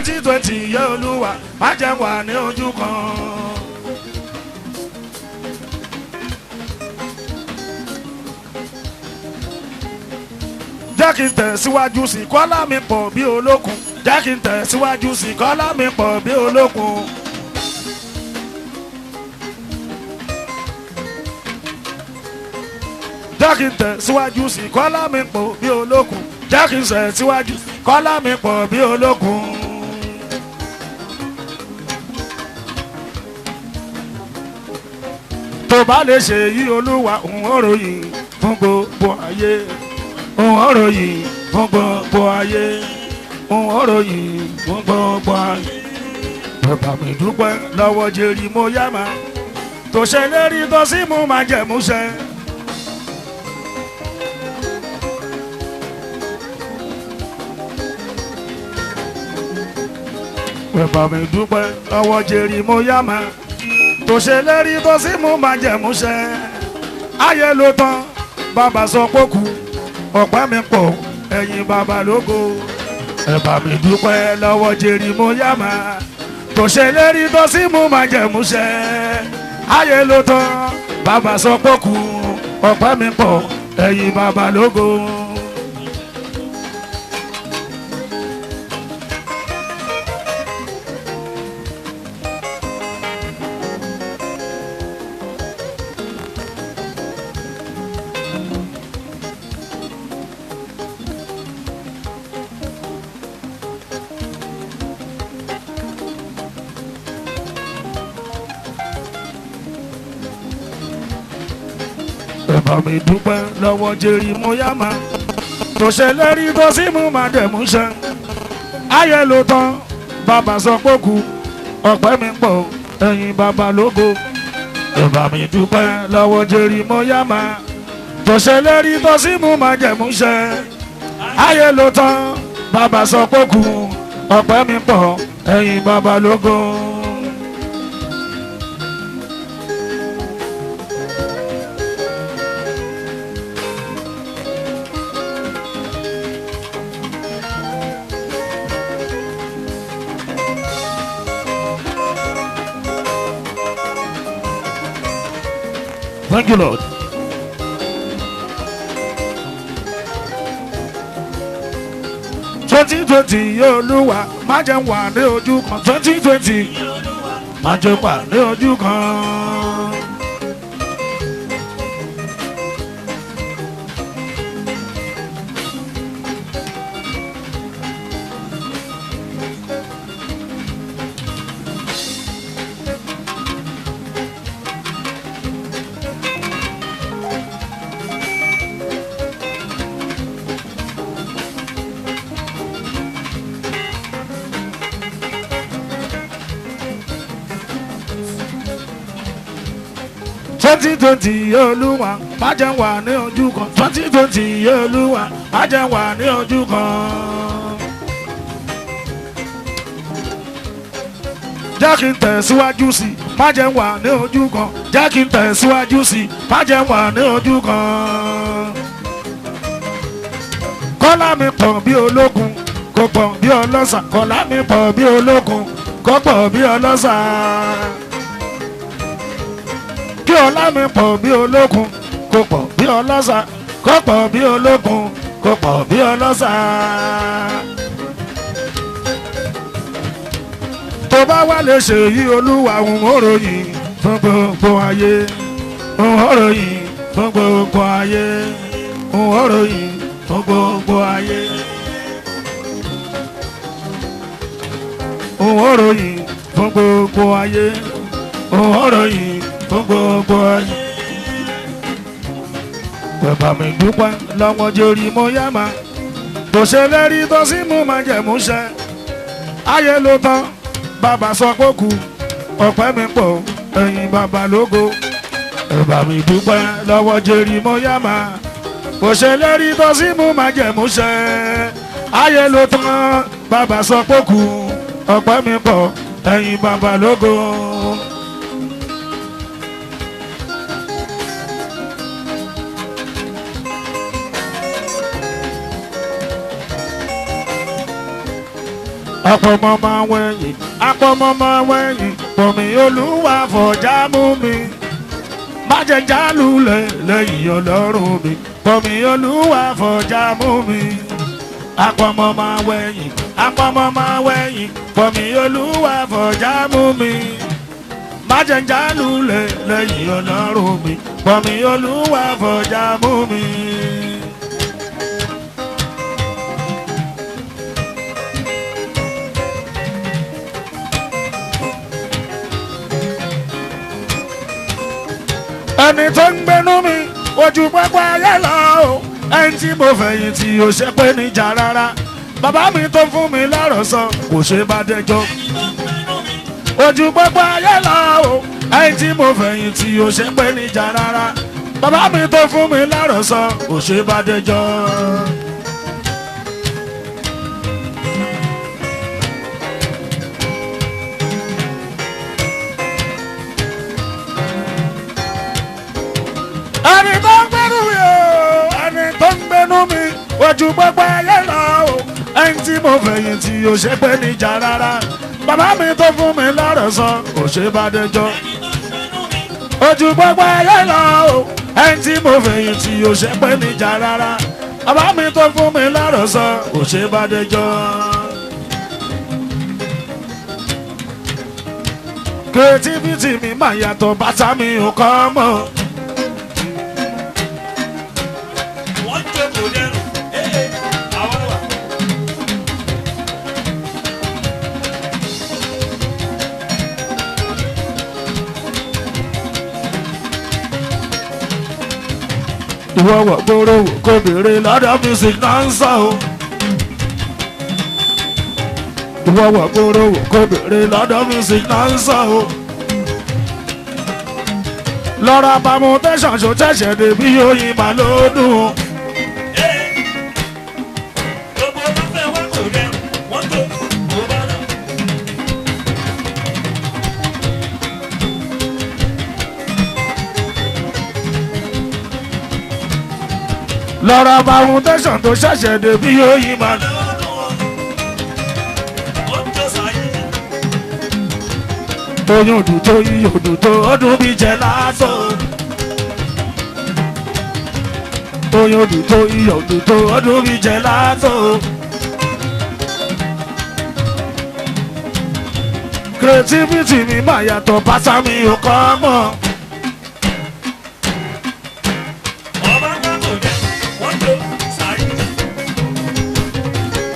2020 yẹ olúwa má jẹ́ wà ní ojú kan. jẹ́ kí n tẹ̀síwájú sí kọ́lá mi pọ̀ bí olókun jẹ́ kí n tẹ̀síwájú sí kọ́lá mi pọ̀ bí olókun. jẹ́ kí n tẹ̀síwájú sí kọ́lá mi pọ̀ bí olókun jẹ́ kí n tẹ̀síwájú kọ́lá mi pọ̀ bí olókun. tó bá lè ṣe yí olúwa òun ò ròyìn fún gbogbo ayé òun ò ròyìn fún gbogbo ayé òun ò ròyìn fún gbogbo ayé. bàbá mi dúpẹ́ lọ́wọ́ jẹ́rì mo yá ma tó ṣe lérí tó sì mú máa jẹ̀ múṣẹ́. bàbá mi dúpẹ́ lọ́wọ́ jẹ́rì mo yá ma tó ṣe lérí tó sì mú máa jẹ̀ múṣẹ́. ayé ló tán bàbá sọ pé kú ọ̀pẹ́ mi pọ̀ ẹ̀yìn bàbá lógo. bàbá mi dúpẹ́ lọ́wọ́ jẹ́rì mo yá ma tó ṣe lérí tó sì mú máa jẹ̀ múṣẹ́. ayé ló tán bàbá sọ pé kú ọ̀pẹ́ mi pọ̀ ẹ̀yìn bàbá lógo. bàbá mi dúpẹ́ lọ́wọ́ jẹ́rì mo yá ma tó ṣe lérí tó sì mú máa dẹ̀ múṣẹ́. ayé ló tán bàbá sọ pé kú ọ̀pẹ́ mi pọ̀ ẹ̀yìn bàbá lógo. bàbá mi dúpẹ́ lọ́wọ́ jẹ́rì mo yá ma tó ṣe lérí tó sì mú máa dẹ̀ múṣẹ́. ayé ló tán bàbá sọ pé kú ọ̀pẹ́ mi pọ̀ ẹ̀yìn bàbá lógo. Thank you, Lord. Twenty 2020 Olúwa má jẹ́ wà ní ojú kan 2020 má jẹ́ wà ní ojú kan. Twenty 2020 Olúwa má jẹ́ wà ní ojú kan 2020 Olúwa má jẹ́ wà ní ojú kan. jẹ́ kí n tẹ̀síwájú sí má jẹ́ wà ní ojú kan jẹ́ kí n tẹ̀síwájú sí má jẹ́ wà ní ojú kan. kọ́lá mi pọ̀ bí olókun kò pọ̀ bí ọlọ́sà kọ́lá mi pọ̀ bí olókun kò pọ̀ bí ọlọ́sà. kí ọlá mi pọ̀ bí olókun kò pọ̀ bí ọlọ́sà kò pọ̀ bí olókun kò pọ̀ bí ọlọ́sà. tó bá wá lè ṣe yí olúwa òun ó ròyìn fún gbogbo ayé òun ó ròyìn fún gbogbo ayé òun ó ròyìn fún gbogbo ayé òun ó ròyìn fún gbogbo ayé òun ó ròyìn fún gbogbo ayé. bàbá mi dúpẹ́ lọ́wọ́ jẹ́rì mo yá ma tó ṣe lérí tó sì mú máa jẹ̀ múṣẹ́. ayé ló tán bàbá sọ pé kú ọ̀pẹ́ mi pọ̀ ẹ̀yìn bàbá lógo. bàbá mi dúpẹ́ lọ́wọ́ jẹ́rì mo yá ma tó ṣe lérí tó sì mú máa jẹ̀ múṣẹ́. ayé ló tán bàbá sọ pé kú ọ̀pẹ́ mi pọ̀ ẹ̀yìn bàbá lógo. àpọ̀mọ́ máa wẹ̀yìn àpọ̀mọ́ máa wẹ̀yìn pọ̀mí olúwa fọ̀já mú mi má jẹ́ jálulẹ̀ lẹ́yìn ọlọ́run mi pọ̀mí olúwa fọ̀já mú mi àpọ̀mọ́ máa wẹ̀yìn àpọ̀mọ́ máa wẹ̀yìn pọ̀mí olúwa fọ̀já mú mi má jẹ́ jálulẹ̀ lẹ́yìn ọlọ́run mi pọ̀mí olúwa fọ̀já mú mi. ẹni tó ń gbénú mi ojú pápá ayé lọ o ẹni tí mo fẹ̀yìn tí o ṣe pé níjà rárá bàbá mi tó fún mi lọ́rọ̀ sọ kò ṣe bá dẹjọ́ ojú pápá ayé lọ o ẹni tí mo fẹ̀yìn tí o ṣe pé níjà rárá bàbá mi tó fún mi lọ́rọ̀ sọ kò ṣe bá dẹjọ́. ẹni tó ń gbẹ́nu mi o ẹni tó ń gbẹ́nu mi ojú gbogbo ayé lọ o ẹni tí mo fẹ̀yìn tí o ṣe pé níjà rárá bàbá mi tó fún mi lọ́rọ̀ sọ kò ṣe bá dẹjọ́ ojú gbogbo ayé lọ o ẹni tí mo fẹ̀yìn tí o ṣe pé níjà rárá bàbá mi tó fún mi lọ́rọ̀ sọ kò ṣe bá dẹjọ́. creativity mi máa yàtọ̀ bàtà mi ò kọ́ mọ́. ìwọ wọ̀ gbòòrò kò béèrè lọ́dọ̀ music náà ń sọ o. ìwọ wọ̀ gbòòrò kò béèrè lọ́dọ̀ music náà ń sọ o. lọ́ra permutation ṣò ṣẹ̀ṣẹ̀ dé bí oyin mà ló dùn o. lọ́ra permutation tó ṣẹ̀ṣẹ̀ dé bí oyin mà ló oyún òdùn tó yí òdùn tó ọdún bí jẹ látọ̀ oyún òdùn tó yí òdùn tó ọdún bí jẹ látọ̀ creativity mi máa yàtọ̀ pátá mi ò kọ́ mọ́.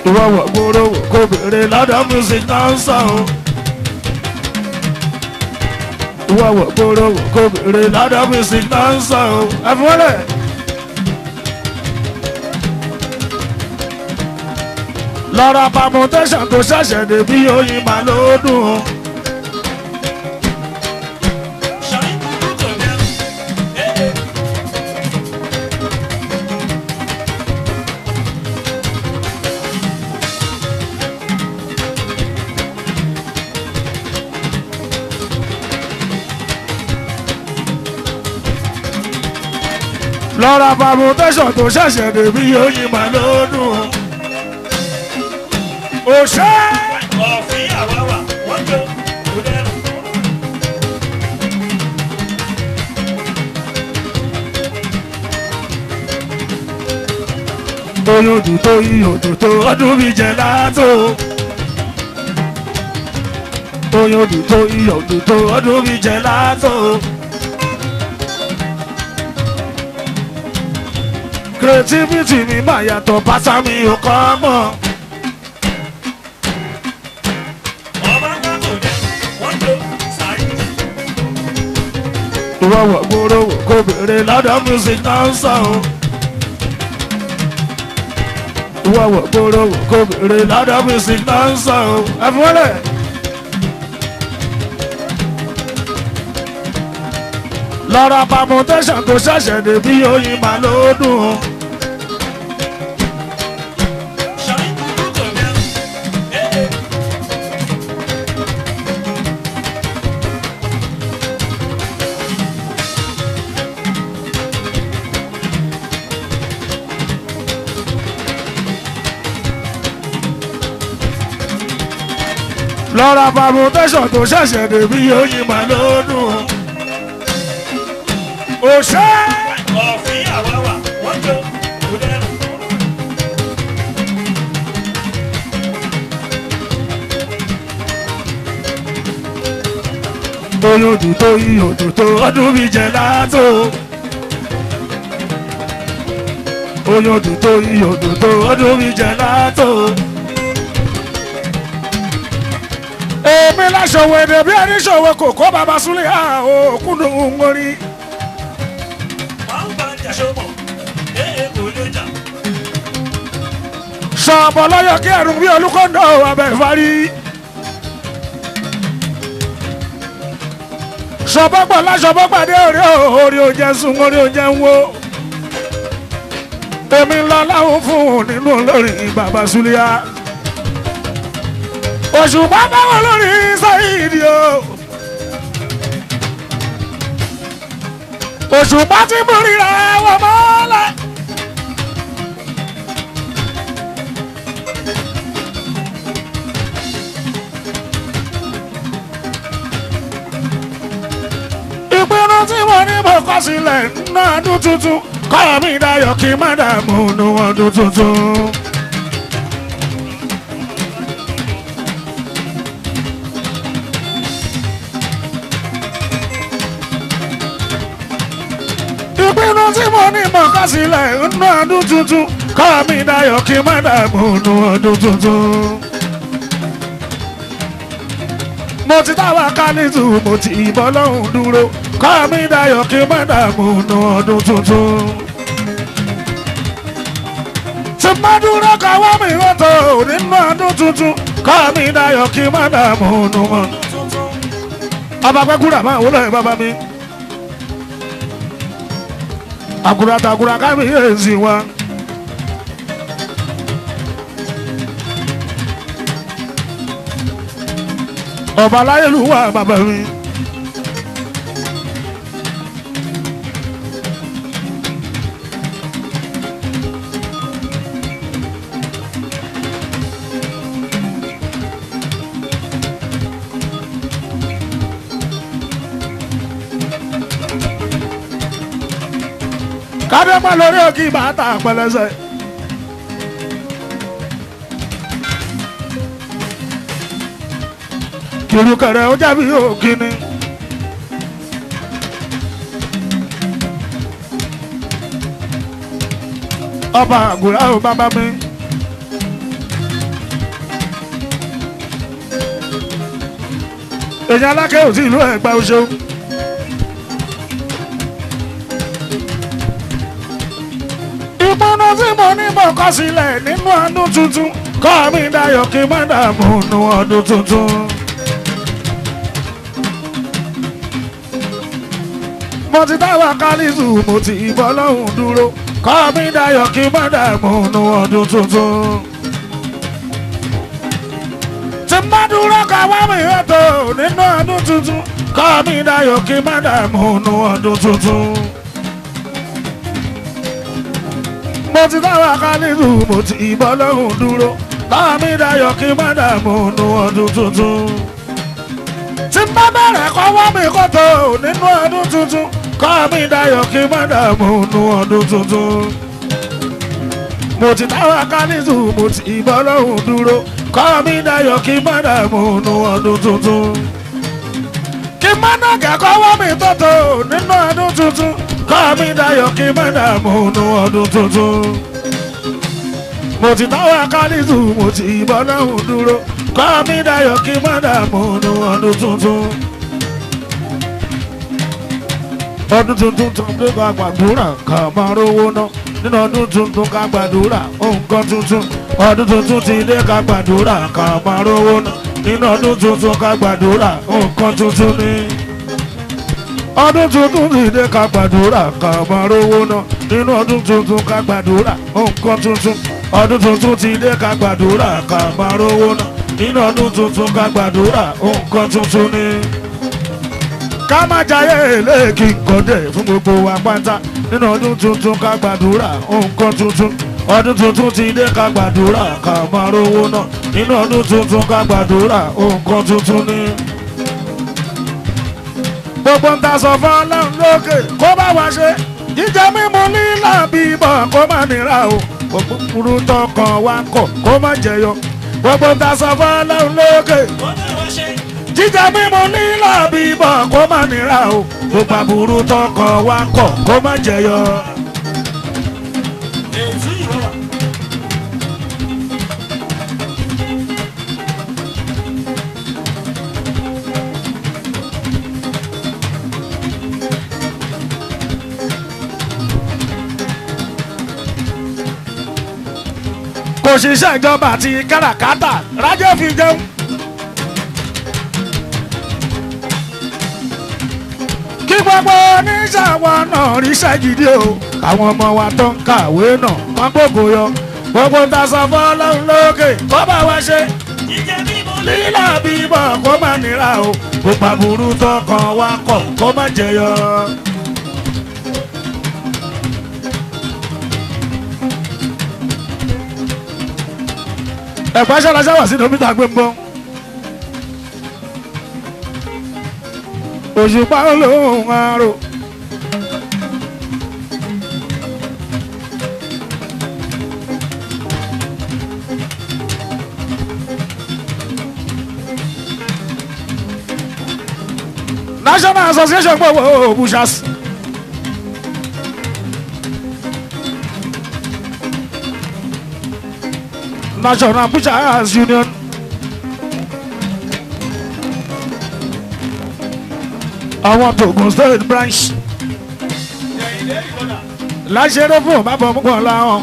ìwọ wọ̀ gbòòrò kò béèrè lọ́dọ̀ music náà ń sọ o. ìwọ wọ̀ gbòòrò kò béèrè lọ́dọ̀ music náà ń sọ o. ẹ̀fọ́lẹ̀. lọ́ra permutation tó ṣẹ̀ṣẹ̀ dé bí oyin mà ló dùn o. lọ́ra permutation tó ṣẹ̀ṣẹ̀ dé bí oyin mà ló dùn o. òṣè. ọ̀fìn àwáwà wọ́n jó òdẹ́rù. oyún òdùn tó yí òdùn tó ọdún bí jẹ látò. oyún òdùn tó yí òdùn tó ọdún bí jẹ látò. creativity mi máa yàtọ̀ pátá mi ò kọ́ mọ́. ìwọ wọ̀ gbòòrò kò béèrè lọ́dọ̀ music náà ń sọ o. ìwọ wọ̀ gbòòrò kò béèrè lọ́dọ̀ music náà ń sọ o. ẹ̀fọ́lẹ̀. lọ́ra permutation tó ṣẹ̀ṣẹ̀ dé bí oyin mà ló dùn o. lọ́ra permutation tó ṣẹ̀ṣẹ̀ débí oyin mà lódùn. òṣè. ọ̀fìn àwáwà wọ́n jó kò dẹ́rù. oyún òdòdó yìí òdòdó ọdún mi jẹ látò. oyún òdòdó yìí òdòdó ọdún mi jẹ látò. èmi láṣọwọ́ èdè bí ẹni ṣòwò kòkó bàbá súnlẹ̀ òkúndùn ńgórí. wọ́n ń bá jàṣọ mọ̀ èè kò lè jà. sọ̀bọ̀ lọ́yọ̀ kí ẹ̀rùn bí olùkọ́ńdọ̀ abẹ́ ìfarí. sọ̀bọ̀ pọ̀ láṣọ̀bọ̀ pàdé orí oúnjẹ sùn orí oúnjẹ ń wo. èmi ń lọ láwọn fún nínú olórin bàbá súnlẹ̀. òṣùpá báwọn lórí Saheed o. òṣùpá tí mo ríra wọ́n mọ́lẹ̀. ìpinnu tí mo ní mo kọ sílẹ̀ nínú ọdún tuntun kọ́ mi dayọ̀ kí n má dààmú nínú ọdún tuntun. ìpinnu tí mo ní mo kọ sílẹ̀ nínú ọdún tuntun kọ́ mi dayọ̀ kí n má dààmú nínú ọdún tuntun. mo ti táwa kálítù mo ti ìbọn lọ́hùn dúró kọ́ mi dayọ̀ kí n má dààmú nínú ọdún tuntun. tí mo dúró káwọ́ mi rọ́tò nínú ọdún tuntun kọ́ mi dayọ̀ kí n má dààmú nínú ọdún tuntun. ọba pẹ́kúrà máa wọlé bàbá mi. àgùràtàgùrà kábíyèsí wa. ọba aláyélúwà bàbá mi. kádẹ́pẹ́ lórí òkè bàtà pẹlẹsẹ. kìrùkẹ̀rẹ̀ ó jábí òkìní. ọba àgùrà ó bàbá mi. èyàn alákẹ́ ò sí ìlú Ẹ̀gbá oṣù. ìpinnu tí mo ní mo kọ sílẹ̀ nínú ọdún tuntun kọ́ mi dayọ̀ kí n má dààmú nínú ọdún tuntun. mo ti táwa kálítù mo ti ìbọn lọ́hùn dúró kọ́ mi dayọ̀ kí n má dààmú nínú ọdún tuntun. tí n bá dúró káwá mi rọ́tò nínú ọdún tuntun kọ́ mi dayọ̀ kí n má dààmú nínú ọdún tuntun. mo ti táwa kálítù mo ti ìbọn lọ́hùn dúró kọ́ mi dayọ̀ kí n má dààmú nínú ọdún tuntun. tí n bá bẹ̀rẹ̀ kọ́wọ́ mi kọ́tò nínú ọdún tuntun kọ́ mi dayọ̀ kí n má dààmú nínú ọdún tuntun. mo ti táwa kálítù mo ti ìbọn lọ́hùn dúró kọ́ mi dayọ̀ kí n má dààmú nínú ọdún tuntun. kí n má nàgà kọ́wọ́ mi tọ́tò nínú ọdún tuntun kọ́ mi dayọ̀ kí n má dààmú nínú ọdún tuntun. mo ti táwa kálítù mo ti ìbọn lọ́hùn dúró kọ́ mi dayọ̀ kí n má dààmú nínú ọdún tuntun. ọdún tuntun tó ń gbé ká gbàdúrà ká máa rówó ná nínú ọdún tuntun ká gbàdúrà nǹkan tuntun. ọdún tuntun ti dé ká gbàdúrà ká máa rówó ná nínú ọdún tuntun ká gbàdúrà nǹkan tuntun ni. ọdún tuntun ti dé ká gbàdúrà ká máa rówó ná nínú ọdún tuntun ká gbàdúrà nǹkan tuntun. ọdún tuntun ti dé ká gbàdúrà ká máa rówó ná nínú ọdún tuntun ká gbàdúrà nǹkan tuntun ni. ká má jayé èléèkì nǹkan dẹ̀ fún gbogbo wa pátá nínú ọdún tuntun ká gbàdúrà nǹkan tuntun. ọdún tuntun ti dé ká gbàdúrà ká máa rówó náà nínú ọdún tuntun ká gbàdúrà nǹkan tuntun ni. gbogbo ń ta sọ fún ọlọ́run lókè kó bá wa ṣe jíjẹ mímu lílà bíbọ̀ kó má nira o gbogbo burú tọkàn wa kọ̀ kó má jẹyọ gbogbo ń ta sọ fún ọlọ́run lókè jíjẹ mímu lílà bíbọ̀ kó má nira o gbogbo burú tọkàn wa kọ̀ kó má jẹyọ. òṣìṣẹ́ ìjọba àti káràkátà rájẹ́ fi jẹun. kí gbogbo oníṣàwọ̀ náà ríṣẹ́ gidi o àwọn ọmọ wa tó ń kàwé náà wọ́n gbogbo yọ gbogbo ń ta sọ fọ́lọ́run lókè kó bá wa ṣe lílà bíbọ̀ kó má nira o gbogbo àbúrú tọkàn wa kọ̀ kó má jẹyọ. ẹ̀pá ṣáláṣá wà sínú mítà gbẹ̀ngbọ̀n òṣùpá olóhùn àrò National Association gbogbo bushas National Butchers Union àwọn Togun State branch láṣẹrẹ fún bàbá ọmọkùnrin láwọn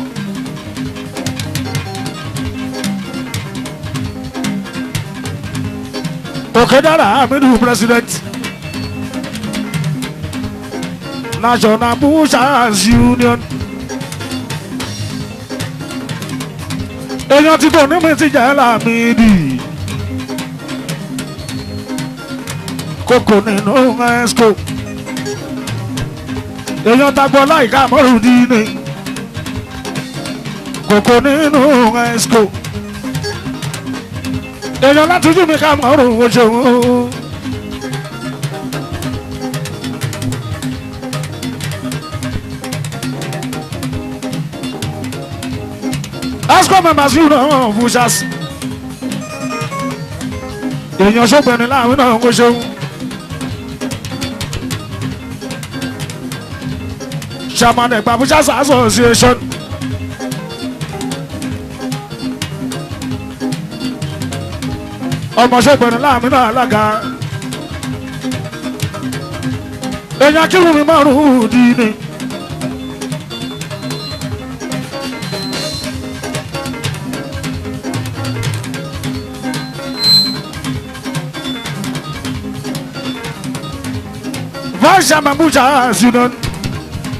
Òkèdàrà Hamidu president National Butchers Union. èèyàn ti bọ̀ ní mi ti jẹ́ Lámìdí kókò nínú ẹ̀sìkò èèyàn tagbọ́ láìka mọ́rùndínlẹ̀ kókò nínú ẹ̀sìkò èèyàn látújú mi ká mọ́rùn oṣòwò. Asco members you know Bushas. Èèyàn ṣọ́gbẹ̀ni láàrin náà ń ṣeun. Chairman ẹ̀gbà Bushas Association. Ọmọ ṣọ́gbẹ̀ni láàrin náà alága. Èèyàn kírun mi márùn-ún dín ní. Chairman Bushas Union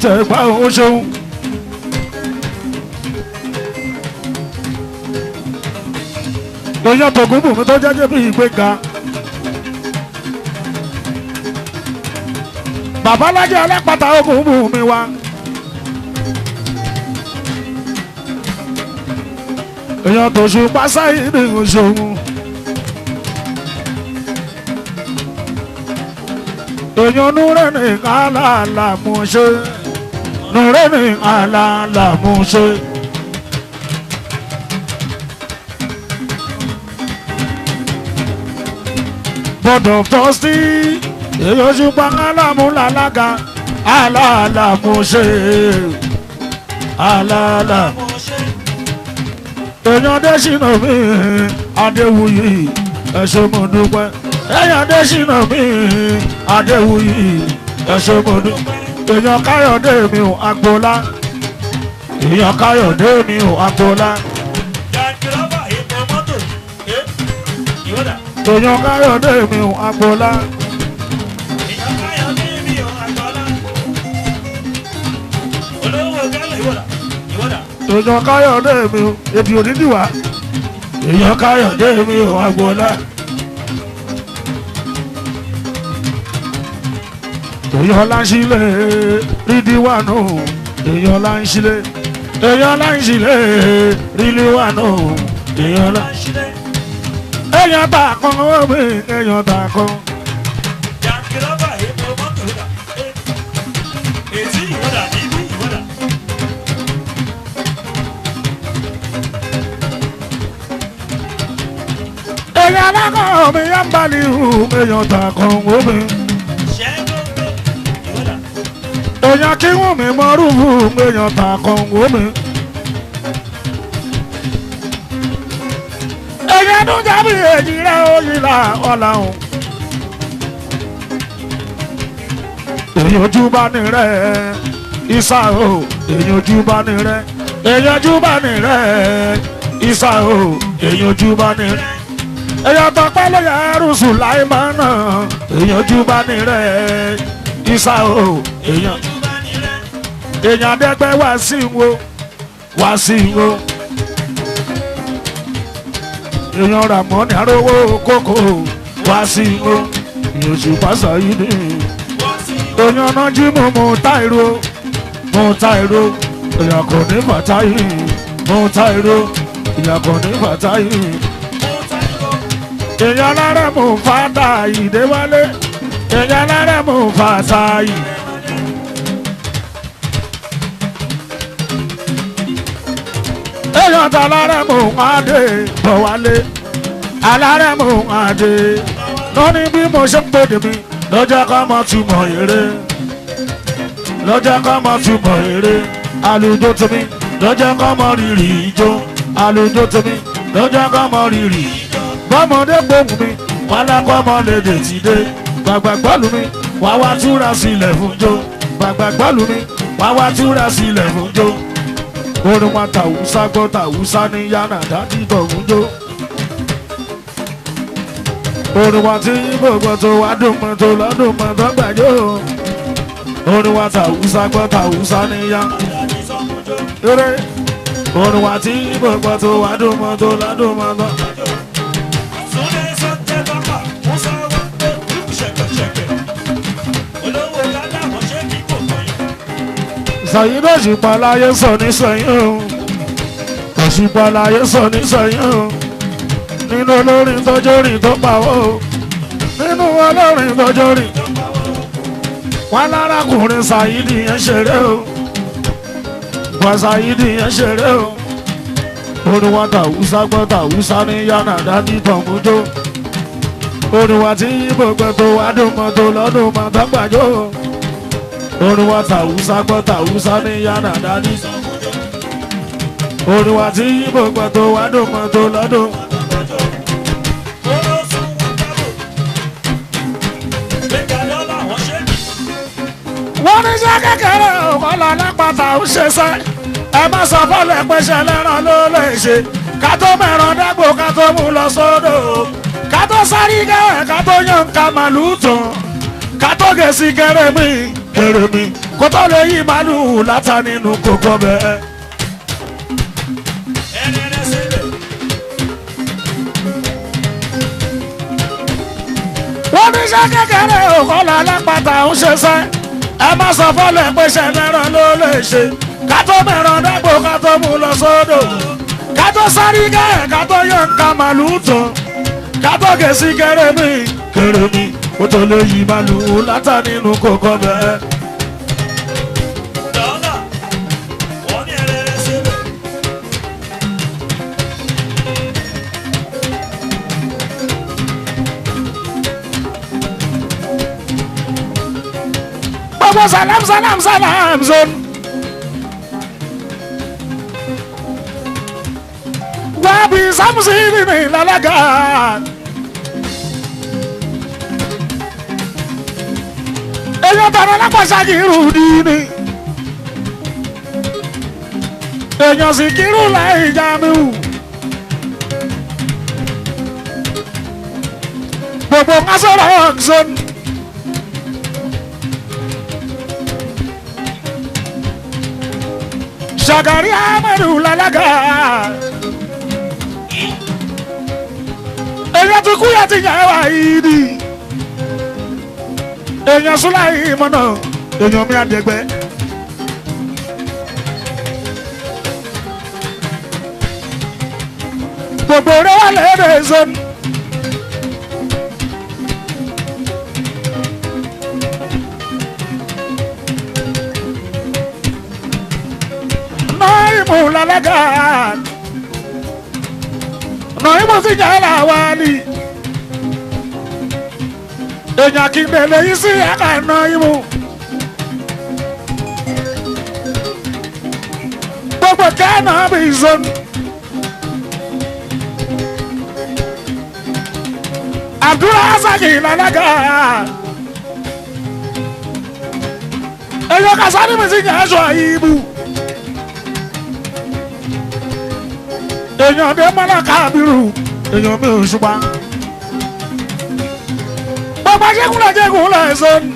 tẹ̀gbá oṣooṣù. Èèyàn Tògún bùnmi tó jẹ́jẹ́ bí ìgbéga. Babalájẹ́ alápàtà ogun bùnmi wa. Èèyàn tòṣù pásáyé ní oṣooṣù. èèyàn núrẹ́ ní alálàmúṣe núrẹ́ ní alálàmúṣe. Board of Trustees èèyàn ṣùgbọ́n alámúlálága alálàmúṣe alálàmúṣe. èèyàn Adésínà mi Adéwuyì ẹ̀ṣẹ̀ mo dúpẹ́. èèyàn Adésínà mi Adéwuyì ẹ̀ṣẹ̀ mo dúpẹ́. èèyàn Káyọ̀dé mi ò Agboola èèyàn Káyọ̀dé mi ò Agboola. èèyàn Káyọ̀dé mi ò Agboola. èèyàn Káyọ̀dé mi ò èdè òdìdíwà. èèyàn Káyọ̀dé mi ò Agboola. èèyàn Láńṣílẹ̀ Rídíwánù èèyàn Láńṣílẹ̀ èèyàn láǹṣìlẹ̀ rílí wà náà èèyàn lá. èèyàn tà kan omi èèyàn tà kan. Jàǹkìrọ́bà èpo mọ́tò dà. Ètí ìwọ́dà níbí ìwọ́dà. èèyàn lákàn omi yá ń balẹ̀ ihò èèyàn tà kan omi. Ṣẹ́gun ìwọ́dà. èèyàn kí wọ́n mi mọ rúfù èèyàn tà kan omi. èèyàn tún jábí èjì rẹ̀ ó yíra ọ̀làhùn. èèyàn ojú bá ní rẹ̀ ìsà o èèyàn ojú bá ní rẹ̀ èèyàn ojú bá ní rẹ̀ ìsà o èèyàn ojú bá ní rẹ̀ èèyàn tọpẹ́ ló yẹ rúṣù láì máa nà èèyàn ojú bá ní rẹ̀ ìsà o èèyàn èèyàn dẹ́gbẹ́ wá sí wo wá sí wo èèyàn Ràmọ́nì arówó kókó wá sí wo èèyàn Òṣùpá Sáyídì èèyàn náà jí mú táìró èèyàn kò ní fàtáyì mú táìró èèyàn kò ní fàtáyì èèyàn lárẹ́ mú fàtà ìdéwálé èèyàn lárẹ́ mú fàtáyì. èèyàn tà lárẹ́ mú adé bọ̀wálé alárẹ́ mú adé lóní bí mo ṣe ń gbèdè mi lọ́jọ́ ká mọ́ túmọ̀ eré lọ́jọ́ ká mọ́ túmọ̀ eré àlùjọ tèmi lọ́jọ́ ká mọ́ rírì ijó àlùjọ tèmi lọ́jọ́ ká mọ́ rírì bọ́mọdé gbóhùn mi wọn lápá mọ́ lédè tí dé gbàgbà gbọ́lù mi wá wá túra sílẹ̀ fún jó gbàgbà gbọ́lù mi wá wá túra sílẹ̀ fún jó orin wa tàwùsá gbọ́ tàwùsá ní yánà dádìtọ̀ fún jó orin wa tí gbogbo tó wá dùn mọ́ tó lọ́dún mọ́ tó gbàjọ́ orin wa tàwùsá gbọ́ tàwùsá ní yánà eré orin wa tí gbogbo tó wá dùn mọ́ tó lọ́dún mọ́ tó gbàjọ́. Súnlẹ̀ sọ́tẹ́ bàbá Musa wá pé kúkú ṣẹ̀kẹ̀ṣẹ̀kẹ̀. Olówó ládà wọ́n ṣe kí kò kọyìn. Sàyìn náà ṣùpá láyé sọ ní sẹ́yìn o òṣùpá láyé sọ ní sẹ́yìn o nínú olórin tọ́jọ́ rìn tó pawọ́ o nínú olórin tọ́jọ́ rìn wọn lárakùnrin Sàyídì yẹn ṣeré o wọn Sàyídì yẹn ṣeré o orin wa tàwùsá gbọ́ tàwùsá ní yánà dání tọ̀mújó orin wa tí gbogbo tó wá dùn mọ́ tó lọ́dún mọ́ tó gbàjọ́ orin wa tàwùsá gbọ́ tàwùsá ní yánà dání orin wa tí gbogbo tó wá dùn mọ́ tó lọ́dún. wọ́n ní sẹ́ kékeré ọ̀kọ́lá lápáta ń ṣe sẹ́ ẹ má sọ fọ́lẹ̀ pé ṣe lẹ́ràn ló lè ṣe ká tó mẹ́ràn dágbò ká tó mú lọ sódò ká tó sáré gẹ́wẹ̀ ká tó yàn ká màlúù tán ká tó gèsì kéré mi kó tó lè yí màlúù látà nínú kókó bẹ́ẹ̀. wọ́n ní sẹ́ kékeré ọ̀kọ́lá lápáta ń ṣe sẹ́ ẹ má sọ fọ́lẹ̀ pé ṣe lẹ́ràn ló lè ṣe ká tó mẹ́ràn dágbò ká tó mú lọ sódò ká tó sáré gẹ́ẹ̀ ká tó yàn ká màlúù tán ká tó gèsì kéré mi kó tó lè yí màlúù látà nínú kókó bẹ́ẹ̀. gbogbo salam zone. Wabi Samsini ni lalaga. Èèyàn tọrọ lápàṣà kìrù dìní. Èèyàn sì kìrù láì Jamiu. Gbogbo Ngasọ̀rọ̀ zone. Shagari Amadu lalaga. Èèyàn ti kú yà ti yà wá ìdí. Èèyàn Sùláì mọ̀nà èèyàn mi àdẹ̀gbẹ́. gbogbo rẹ wà lẹ́ẹ̀dẹ̀ zone. Noimu lalaga, Noimu si jala wali. Enya kindele isi aka Noimu. Gbogbo kana bi zone. Abdullah Saki lalaga. Eyo kasani mi si nyaso ibu. Èèyàn dé mọ́lá kábírù èèyàn mi ò ṣùgbọ́n. Bàbá jẹ́kúnlẹ̀ jẹ́kúnlẹ̀ ẹ̀sọ́ ni.